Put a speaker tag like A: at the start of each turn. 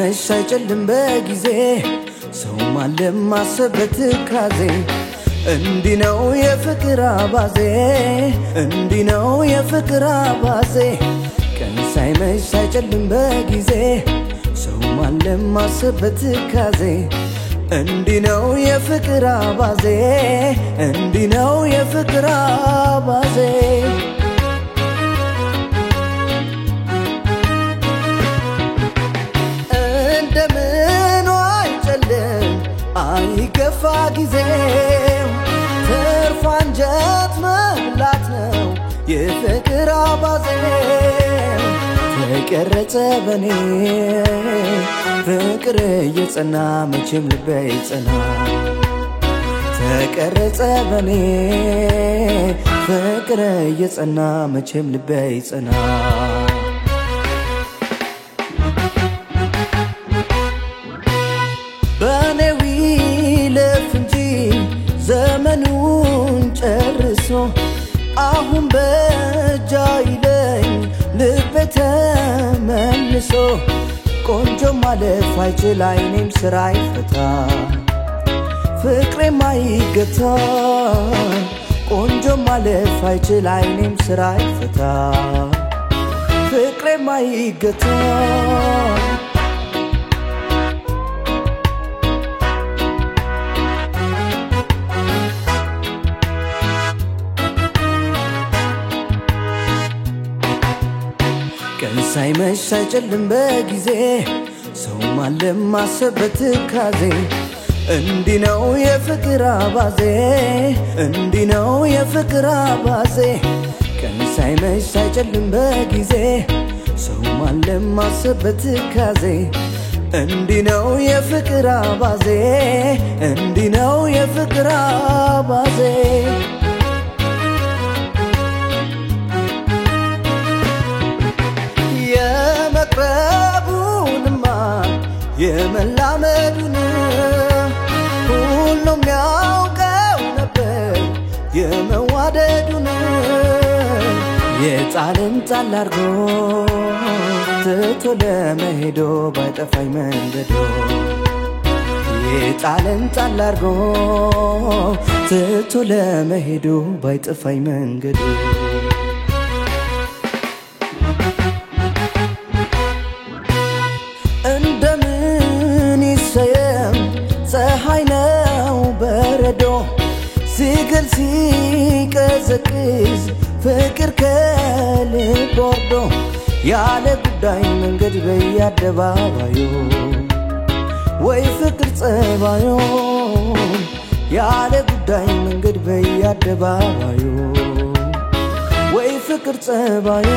A: ሳይመሽ ሳይጨልም በጊዜ ሰው ማለም ማሰበት ካዜ እንዲህ ነው የፍቅር አባዜ እንዲህ ነው የፍቅር አባዜ ቀን ሳይመሽ ሳይጨልም በጊዜ ሰው ማለም ማሰበት ካዜ እንዲህ ነው የፍቅር አባዜ እንዲህ ነው የፍቅር አባዜ እንደምን አይጨልም አይገፋ ጊዜው ትርፍ አንጀት መብላት ነው የፍቅር አባዜው ተቀረጸ በኔ ፍቅር እየጸና መቼም ልቤ ይጸና ተቀረጸ በኔ ፍቅር እየጸና መቼም ልቤ ይጸና በኔው ይለፍ እንጂ ዘመኑን ጨርሶ አሁን በእጅ አይለኝ ልቤ ተመልሶ ቆንጆ ማለፍ አይችል አይኔም ስራ ይፈታ ፍቅሬም አይገታ ቆንጆ ማለፍ አይችል አይኔም ስራ ይፈታ ፍቅሬም አይገታ ቀን ሳይመሽ ሳይጨልም በጊዜ ሰው ማለም ማሰበት ካዜ እንዲህ ነው የፍቅር አባዜ እንዲህ ነው የፍቅር አባዜ ቀን ሳይመሽ ሳይጨልም በጊዜ ሰው ማለም ማሰበት ካዜ እንዲህ ነው የፍቅር አባዜ እንዲህ ነው የፍቅር አባዜ የመቅረቡንማ የመላመዱን ሁሉም ያውቀው ነበር የመዋደዱን የጣልን ጣል አርጎ ትቶ ለመሄዶ ባይጠፋኝ መንገዶ የጣልን ጣል አርጎ ትቶ ለመሄዶ ባይጠፋኝ መንገዶ እንደምን ይሰየም ፀሐይ ነው በረዶ ሲገል ሲቀዘቅዝ ፍቅር ከልብ ወርዶ ያለ ጉዳይ መንገድ በየአደባባዩ ወይ ፍቅር ጸባዩ ያለ ጉዳይ መንገድ በየአደባባዩ ወይ ፍቅር ጸባዩ